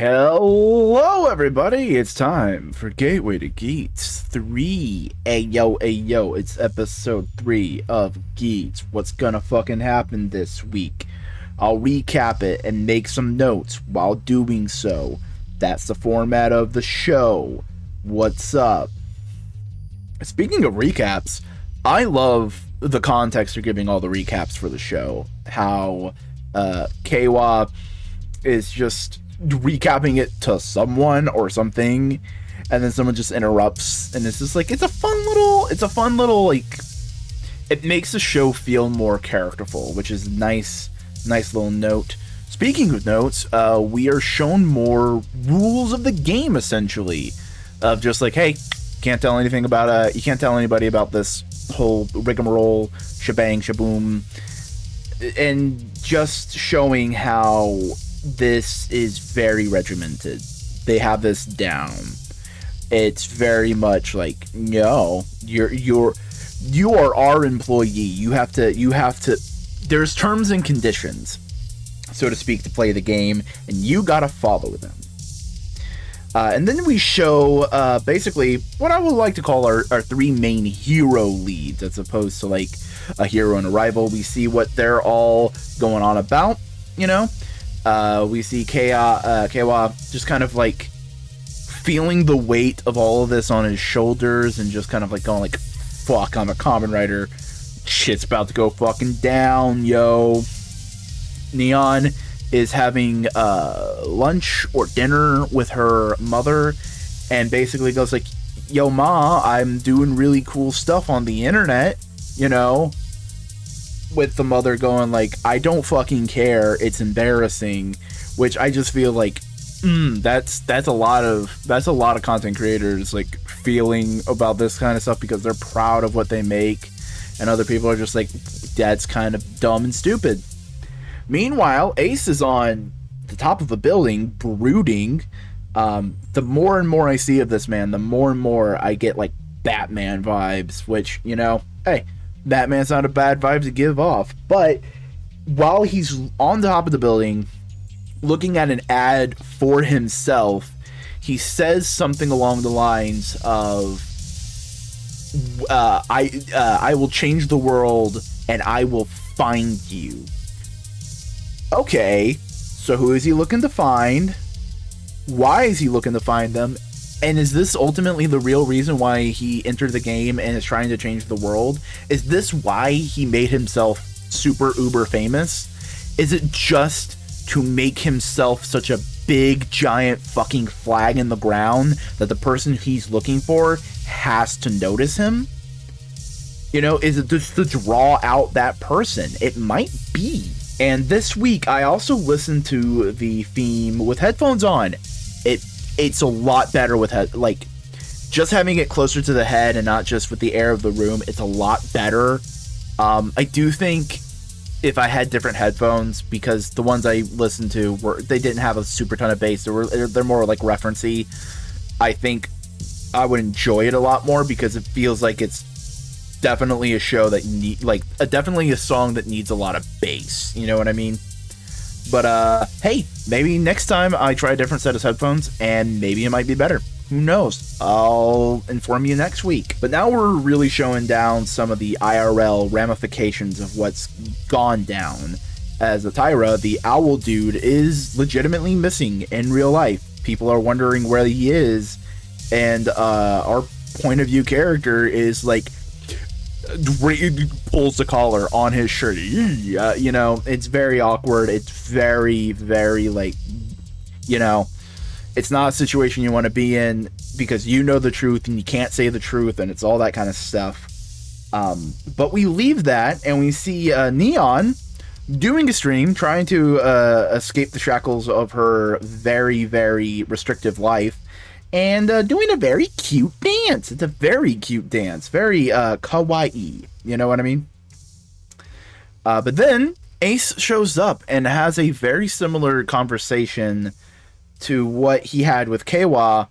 Hello, everybody. It's time for Gateway to Geats 3. Ayo, it's episode 3 of Geats. What's gonna fucking happen this week? I'll recap it and make some notes while doing so. That's the format of the show. What's up? Speaking of recaps, I love the context you're giving all the recaps for the show. How Kawa is just recapping it to someone or something, and then someone just interrupts, and it's just like it's a fun little like, it makes the show feel more characterful, which is nice little note. Speaking of notes, we are shown more rules of the game, essentially, of just like, hey, can't tell anything about you can't tell anybody about this whole rigmarole, shebang shaboom, and just showing how this is very regimented. They have this down. It's very much like, no, you are our employee. You have to. There's terms and conditions, so to speak, to play the game, and you gotta follow them. And then we show basically what I would like to call our three main hero leads, as opposed to like a hero and a rival. We see what they're all going on about, you know. We see Kawa just kind of like feeling the weight of all of this on his shoulders and just kind of like going like, fuck, I'm a common writer. Shit's about to go fucking down, yo. Neon is having lunch or dinner with her mother and basically goes like, yo, ma, I'm doing really cool stuff on the internet, you know, with the mother going like, I don't fucking care, it's embarrassing, which I just feel like that's a lot of content creators like feeling about this kind of stuff, because they're proud of what they make and other people are just like, that's kind of dumb and stupid. Meanwhile, Ace is on the top of a building brooding. The more and more I see of this man, the more and more I get like Batman vibes, which, you know, hey, Batman's not a bad vibe to give off. But while he's on the top of the building looking at an ad for himself, he says something along the lines of, I will change the world and I will find you. Okay, so who is he looking to find? Why is he looking to find them? And is this ultimately the real reason why he entered the game and is trying to change the world? Is this why he made himself super uber famous? Is it just to make himself such a big giant fucking flag in the ground that the person he's looking for has to notice him? You know, is it just to draw out that person? It might be. And this week, I also listened to the theme with headphones on. It's a lot better with like just having it closer to the head and not just with the air of the room. It's a lot better. I do think if I had different headphones, because the ones I listened to they didn't have a super ton of bass. They're more like referencey. I think I would enjoy it a lot more, because it feels like it's definitely a show that definitely a song that needs a lot of bass, you know what I mean? But hey, maybe next time I try a different set of headphones and maybe it might be better. Who knows? I'll inform you next week. But now we're really showing down some of the IRL ramifications of what's gone down, as Atyra, the owl dude, is legitimately missing in real life. People are wondering where he is, and our point of view character is like, pulls the collar on his shirt. You know, it's very awkward. It's very, very like, you know, it's not a situation you want to be in, because you know the truth and you can't say the truth, and it's all that kind of stuff. But we leave that and we see Neon doing a stream, trying to escape the shackles of her very, very restrictive life, and doing a very cute dance. It's a very cute dance. Very kawaii. You know what I mean? But then Ace shows up and has a very similar conversation to what he had with Kawa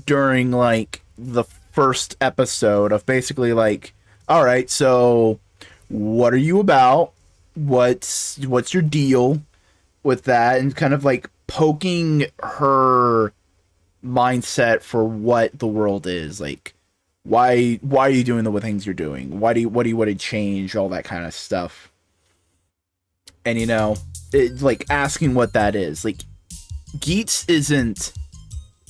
during like the first episode, of basically like, all right, so what are you about? What's your deal with that? And kind of like poking her mindset for what the world is. Like, why are you doing the things you're doing? What do you want to change? All that kind of stuff. And like asking what that is. Like, Geats isn't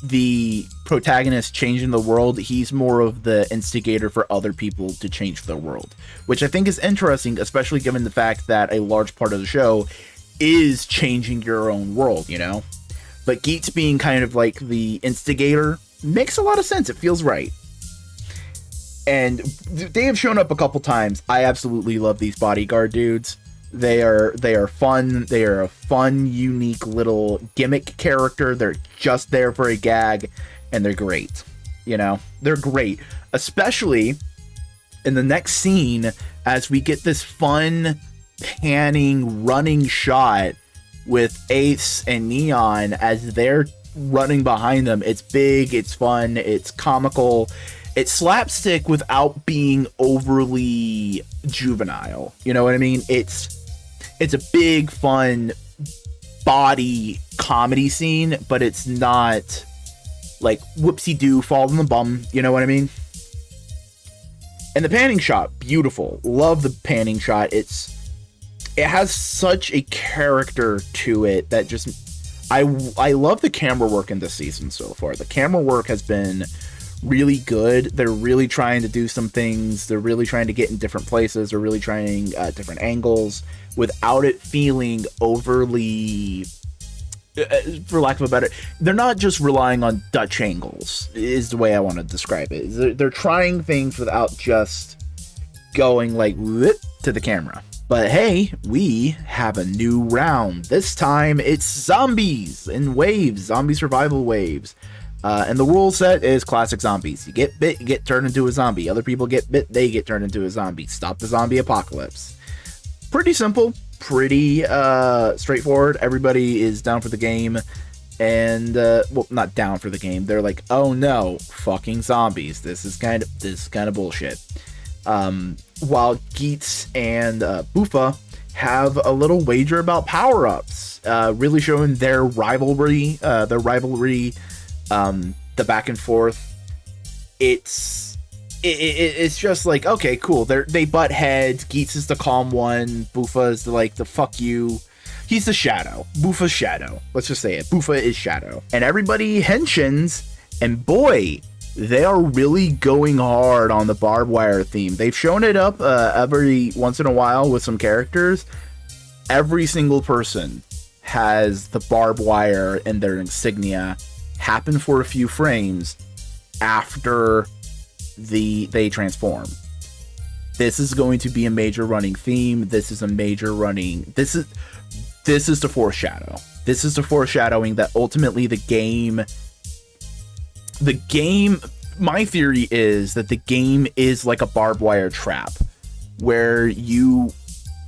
the protagonist changing the world. He's more of the instigator for other people to change the world, which I think is interesting, especially given the fact that a large part of the show is changing your own world, But Geats being kind of like the instigator makes a lot of sense. It feels right. And they have shown up a couple times. I absolutely love these bodyguard dudes. They are fun. They are a fun, unique little gimmick character. They're just there for a gag, and they're great. They're great, especially in the next scene as we get this fun panning running shot with Ace and Neon as they're running behind them. It's big, it's fun, it's comical, it's slapstick without being overly juvenile. You know what I mean? It's a big, fun body comedy scene, but it's not like whoopsie-doo, fall in the bum. You know what I mean? And the panning shot, beautiful. Love the panning shot. It has such a character to it that just... I love the camera work in this season so far. The camera work has been really good. They're really trying to do some things. They're really trying to get in different places. They're really trying different angles without it feeling overly, for lack of a better, they're not just relying on Dutch angles, is the way I want to describe it. They're trying things without just going like whoop to the camera. But hey, we have a new round. This time it's zombies in waves, zombie survival waves. And the rule set is classic zombies. You get bit, you get turned into a zombie. Other people get bit, they get turned into a zombie. Stop the zombie apocalypse. Pretty simple, pretty straightforward. Everybody is down for the game. And, well, not down for the game. They're like, oh no, fucking zombies. This is kind of bullshit. While Geats and Buffa have a little wager about power-ups. Really showing their rivalry, the back and forth. It's just like, okay, cool. They butt heads. Geats is the calm one. Buffa is the fuck you. He's the shadow. Buffa's shadow. Let's just say it. Buffa is shadow. And everybody henshins, and boy, they are really going hard on the barbed wire theme. They've shown it up every once in a while with some characters. Every single person has the barbed wire in their insignia happen for a few frames after they transform. This is going to be a major running theme. This is the foreshadow. This is the foreshadowing that ultimately the game, my theory is that the game is like a barbed wire trap where you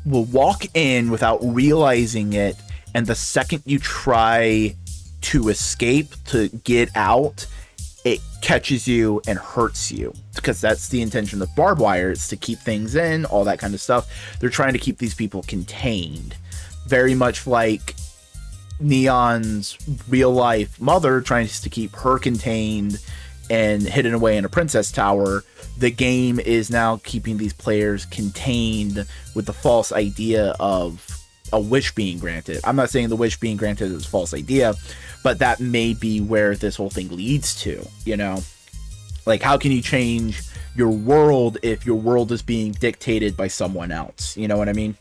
will walk in without realizing it, and the second you try to escape, to get out, it catches you and hurts you, because that's the intention of barbed wire, is to keep things in, all that kind of stuff. They're trying to keep these people contained, very much like Neon's real life mother trying to keep her contained and hidden away in a princess tower. The game is now keeping these players contained with the false idea of a wish being granted. I'm not saying the wish being granted is a false idea, but that may be where this whole thing leads to, Like, how can you change your world if your world is being dictated by someone else? You know what I mean?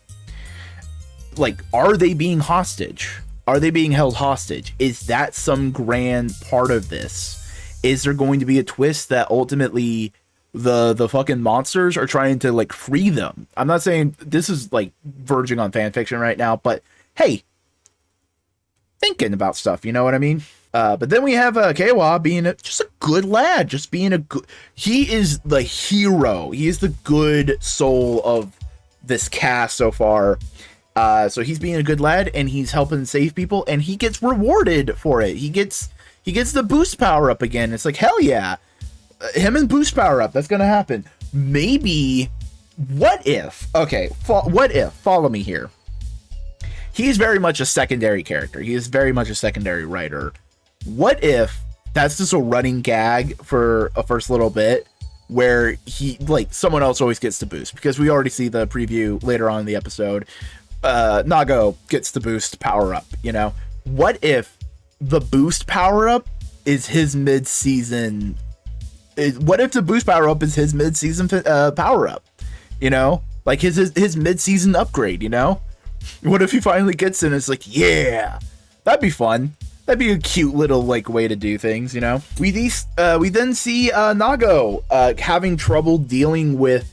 Like, are they being hostage? Are they being held hostage? Is that some grand part of this? Is there going to be a twist that ultimately the fucking monsters are trying to, like, free them? I'm not saying this is, like, verging on fan fiction right now, but hey, thinking about stuff, you know what I mean? But then we have Keiwa being just a good lad, just being a good... He is the hero. He is the good soul of this cast so far. So he's being a good lad, and he's helping save people, and he gets rewarded for it. He gets the boost power up again. It's like, hell yeah. Him and boost power up. That's gonna happen. Maybe... What if... Okay, what if... Follow me here. he's very much a secondary character. He is very much a secondary writer. What if that's just a running gag for a first little bit where he, like, someone else always gets the boost? Because we already see the preview later on in the episode. Nago gets the boost power up, you know? What if the boost power up is his mid-season? What if the boost power up is his mid-season power up? You know, like his mid-season upgrade. You know, what if he finally gets in? And it's like, yeah, that'd be fun. That'd be a cute little like way to do things. You know, we then see Nago having trouble dealing with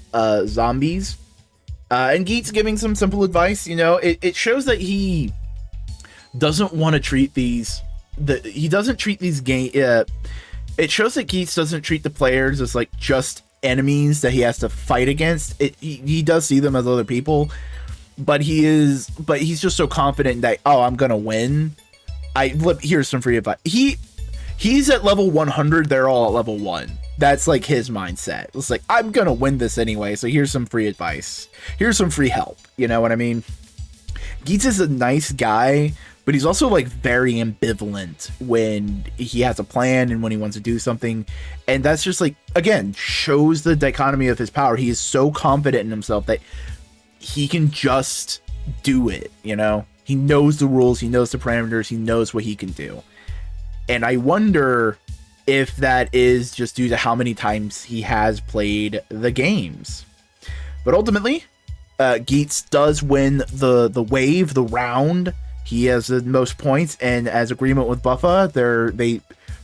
zombies, and Geats giving some simple advice. You know, it shows that he doesn't want to treat these. He doesn't treat these game. It shows that Geats doesn't treat the players as like just enemies that he has to fight against. He does see them as other people, but he's just so confident that, oh, I'm gonna win. Here's some free advice. He's at level 100. They're all at level 1. That's like his mindset. It's like, I'm gonna win this anyway. So here's some free advice. Here's some free help. You know what I mean? Geats is a nice guy, but he's also like very ambivalent when he has a plan and when he wants to do something. And that's just like, again, shows the dichotomy of his power. He is so confident in himself that he can just do it, you know? He knows the rules, he knows the parameters, he knows what he can do. And I wonder if that is just due to how many times he has played the games. But ultimately, Geats does win the wave, the round. He has the most points, and as agreement with Buffa,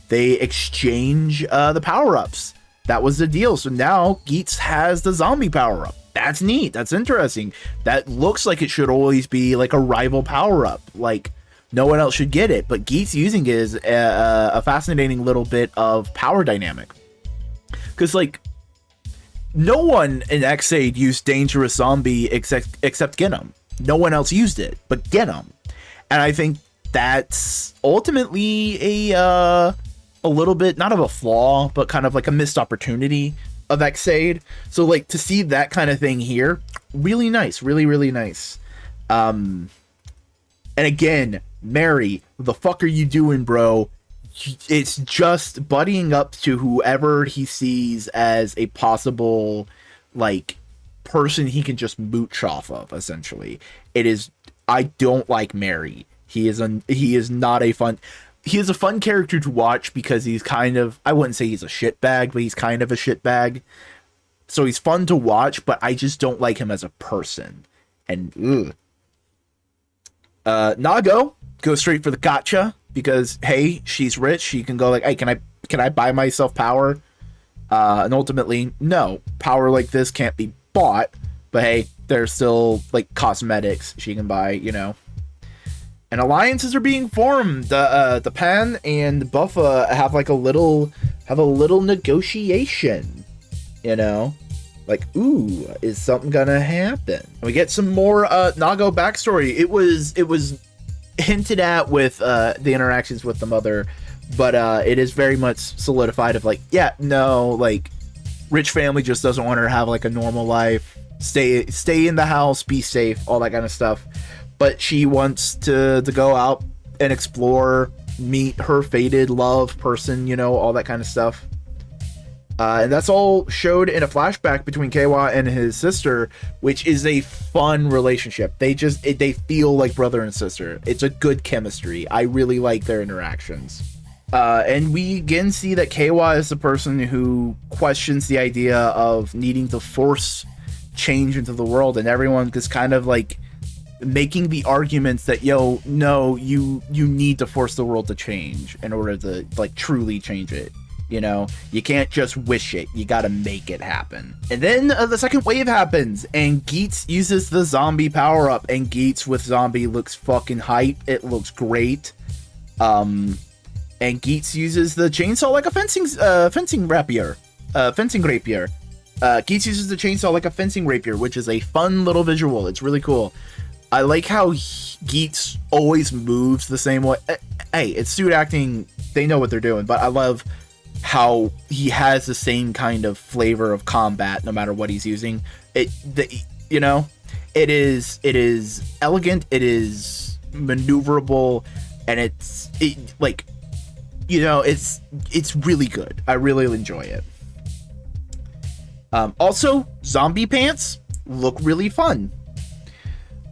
they exchange the power-ups. That was the deal. So now Geats has the zombie power-up. That's neat. That's interesting. That looks like it should always be like a rival power-up. Like, no one else should get it, but Geats using it is a fascinating little bit of power dynamic. Because, like, no one in Xaid used Dangerous Zombie except Genom. No one else used it but Genom. And I think that's ultimately a little bit, not of a flaw, but kind of like a missed opportunity of Xaid. So, like, to see that kind of thing here, really nice. Really, really nice. And again, Mary, what the fuck are you doing, bro? It's just buddying up to whoever he sees as a possible, like, person he can just mooch off of, essentially. It is... I don't like Mary. He is not a fun... He is a fun character to watch because he's kind of... I wouldn't say he's a shitbag, but he's kind of a shitbag. So he's fun to watch, but I just don't like him as a person. And, Nago goes straight for the gotcha because, hey, she's rich. She can go like, hey, can I buy myself power? And ultimately, no. Power like this can't be bought. But hey, there's still, like, cosmetics she can buy, you know. And alliances are being formed. The Pan and Buffa have like a little negotiation, you know. Like, ooh, is something gonna happen? And we get some more Nago backstory. It was hinted at with the interactions with the mother, but it is very much solidified of like, yeah, no, like, rich family just doesn't want her to have like a normal life. Stay in the house, be safe, all that kind of stuff. But she wants to go out and explore, meet her fated love person, you know, all that kind of stuff. And that's all showed in a flashback between Keiwa and his sister, which is a fun relationship. They feel like brother and sister. It's a good chemistry. I really like their interactions. And we again see that Keiwa is the person who questions the idea of needing to force change into the world, and everyone is kind of like making the arguments that, yo, no, you need to force the world to change in order to, like, truly change it. You know, you can't just wish it, you gotta make it happen. And then the second wave happens, and Geats uses the zombie power up, and Geats with zombie looks fucking hype. It looks great. And Geats uses the chainsaw like a fencing rapier. Geats uses the chainsaw like a fencing rapier, which is a fun little visual. It's really cool. I like how Geats always moves the same way. Hey, it's suit acting. They know what they're doing, but I love how he has the same kind of flavor of combat no matter what he's using. It It is elegant, it is maneuverable, and it's really good. I really enjoy it. Also, zombie pants look really fun.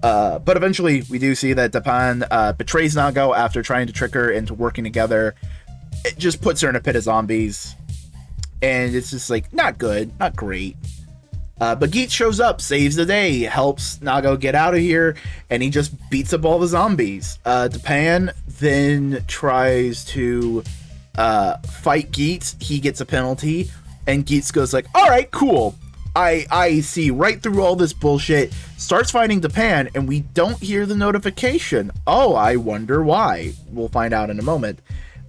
But eventually we do see that Dapan betrays Nago after trying to trick her into working together. It just puts her in a pit of zombies, and it's just like not good, not great. But Geats shows up, saves the day, helps Nago get out of here, and he just beats up all the zombies. Dapan then tries to fight Geats. He gets a penalty, and Geats goes like, all right, cool. I see right through all this bullshit, starts fighting Dapan, and we don't hear the notification. Oh, I wonder why. We'll find out in a moment.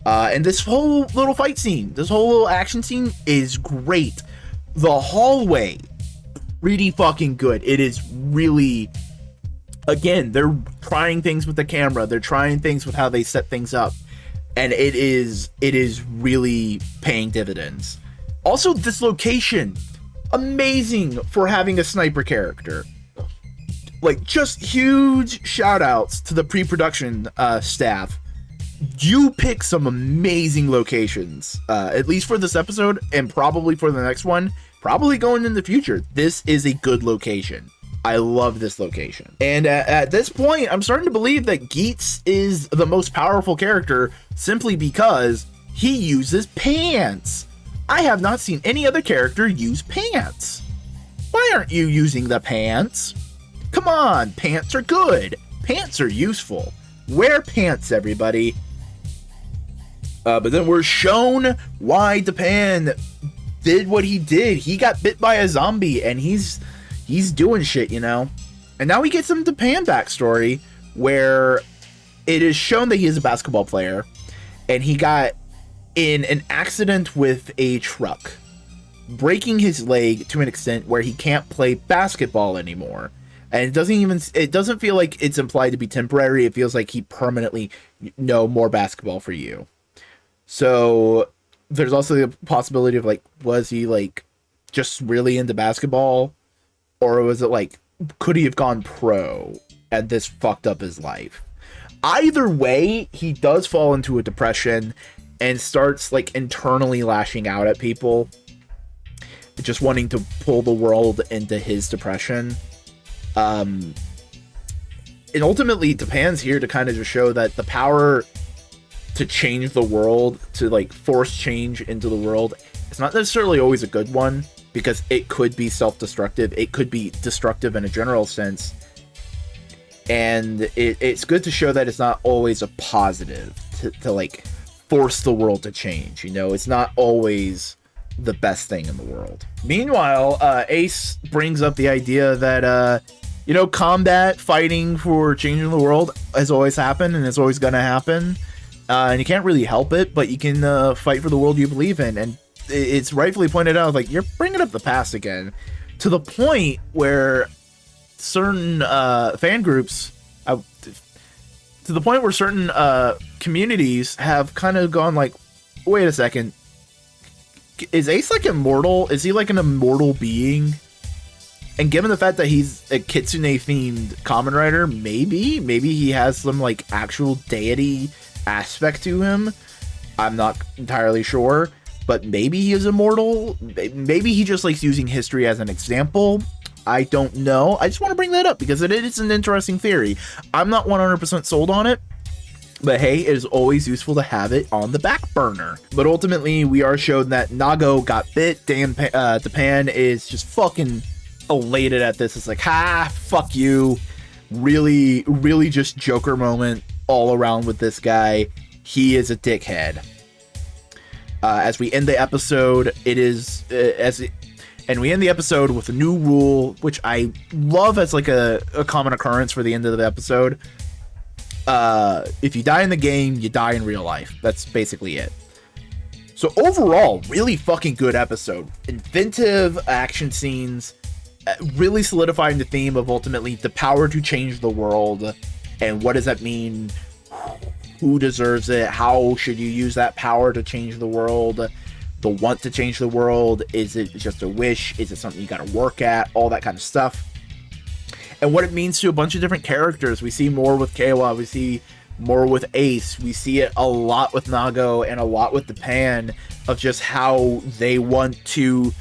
And this whole little fight scene, this whole little action scene is great. The hallway, pretty fucking good. It is really, again, they're trying things with the camera. They're trying things with how they set things up. And it is really paying dividends. Also, this location, amazing for having a sniper character. Like, just huge shout outs to the pre-production staff. You pick some amazing locations, at least for this episode, and probably for the next one, probably going in the future. This is a good location. I love this location. And at this point, I'm starting to believe that Geats is the most powerful character simply because he uses pants. I have not seen any other character use pants. Why aren't you using the pants? Come on, pants are good. Pants are useful. Wear pants, everybody. But then we're shown why Dapan did what he did. He got bit by a zombie, and he's doing shit, you know? And now we get some Dapan backstory, where it is shown that he is a basketball player, and he got in an accident with a truck, breaking his leg to an extent where he can't play basketball anymore. And it doesn't feel like it's implied to be temporary. It feels like he permanently, no more basketball for you. So there's also the possibility of like, was he like just really into basketball, or was it like, could he have gone pro and this fucked up his life? Either way, he does fall into a depression and starts like internally lashing out at people, just wanting to pull the world into his depression. And ultimately, Dapan's here to kind of just show that the power to change the world, to like force change into the world, it's not necessarily always a good one, because it could be self-destructive. It could be destructive in a general sense. And it's good to show that it's not always a positive to like force the world to change. You know, it's not always the best thing in the world. Meanwhile, Ace brings up the idea that, combat, fighting for changing the world has always happened and it's always going to happen. And you can't really help it, but you can fight for the world you believe in. And it's rightfully pointed out, like, you're bringing up the past again, to the point where certain fan groups, to the point where certain communities have kind of gone like, wait a second, is Ace like immortal? Is he like an immortal being? And given the fact that he's a Kitsune themed Kamen Rider, maybe he has some like actual deity aspect to him. I'm not entirely sure, but maybe he is immortal. Maybe he just likes using history as an example. I don't know. I just want to bring that up because it is an interesting theory. I'm not 100% sold on it, but hey, it is always useful to have it on the back burner. But ultimately, we are shown that Nago got bit. Dapan is just fucking elated at this. It's like, ha, fuck you. Really, really just Joker moment all around with this guy. He is a dickhead. As we end the episode, and we end the episode with a new rule, which I love as like a common occurrence for the end of the episode. If you die in the game, you die in real life. That's basically it. So overall, really fucking good episode. Inventive action scenes, really solidifying the theme of ultimately the power to change the world. And what does that mean? Who deserves it? How should you use that power to change the world? The want to change the world? Is it just a wish? Is it something you gotta work at? All that kind of stuff. and what it means to a bunch of different characters. We see more with Keiwa, we see more with Ace, we see it a lot with Nago and a lot with the Pan, of just how they want to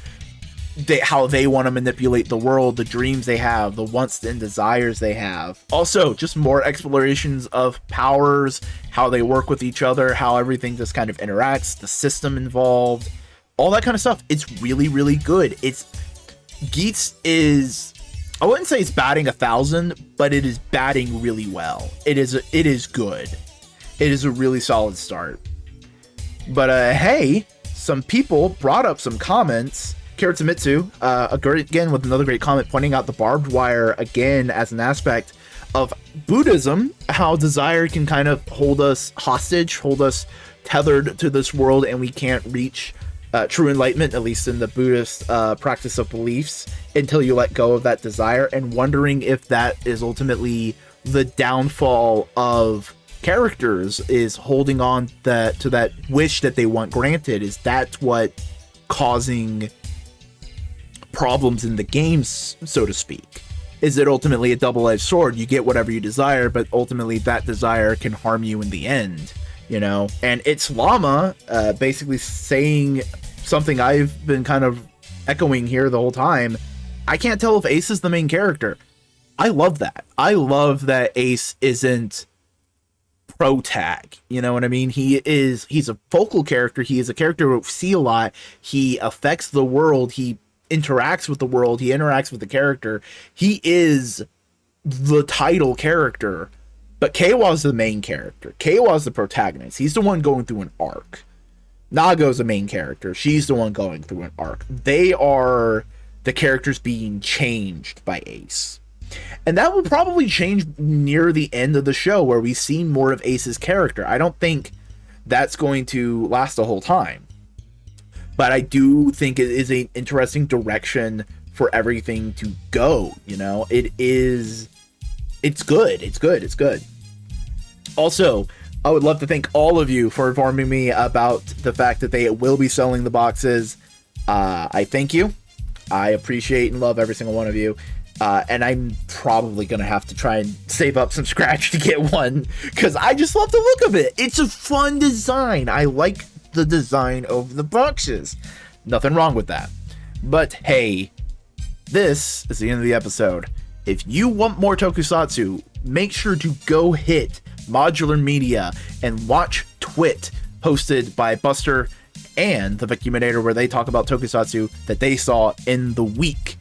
manipulate the world, the dreams they have, the wants and desires they have. Also, just more explorations of powers, how they work with each other, how everything just kind of interacts, the system involved, all that kind of stuff. It's really, really good. Geats is, I wouldn't say it's batting 1,000, but it is batting really well. It is good. It is a really solid start. But hey, some people brought up some comments. Kiritsumitsu, again with another great comment, pointing out the barbed wire again as an aspect of Buddhism, how desire can kind of hold us hostage, hold us tethered to this world, and we can't reach true enlightenment, at least in the Buddhist practice of beliefs, until you let go of that desire, and wondering if that is ultimately the downfall of characters, is holding on to that wish that they want granted. Is that what causing problems in the games, so to speak? Is it ultimately a double-edged sword? You get whatever you desire, but ultimately that desire can harm you in the end, you know? And it's Llama basically saying something I've been kind of echoing here the whole time. I can't tell if Ace is the main character. I love that. I love that Ace isn't pro-tag, you know what I mean? He's a focal character. He is a character we see a lot. He affects the world. He interacts with the world, he interacts with the character. He is the title character, but Keiwa's the main character. Keiwa's the protagonist. He's the one going through an arc. Nago's the main character. She's the one going through an arc. They are the characters being changed by Ace. And that will probably change near the end of the show, where we see more of Ace's character. I don't think that's going to last the whole time. But I do think it is an interesting direction for everything to go, you know? It's good. Also, I would love to thank all of you for informing me about the fact that they will be selling the boxes. I thank you. I appreciate and love every single one of you. And I'm probably going to have to try and save up some scratch to get one, because I just love the look of it. It's a fun design. I like the design of the boxes. Nothing wrong with that. But hey, this is the end of the episode. If you want more tokusatsu, make sure to go hit Modular Media and watch Twit, hosted by Buster and the Vicumunator, where they talk about tokusatsu that they saw in the week.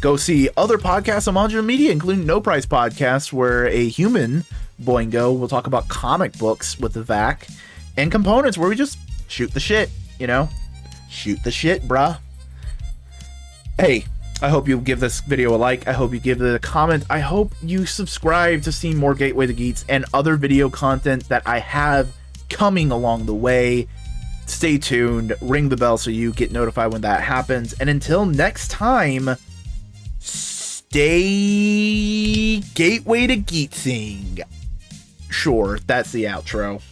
Go see other podcasts on Modular Media, including No Price Podcast, where a human, Boingo, will talk about comic books with the VAC, and Components, where we just shoot the shit, you know? Shoot the shit, bruh. Hey, I hope you give this video a like. I hope you give it a comment. I hope you subscribe to see more Gateway to Geats and other video content that I have coming along the way. Stay tuned. Ring the bell so you get notified when that happens. And until next time, stay Gateway to Geatsing. Sure, that's the outro.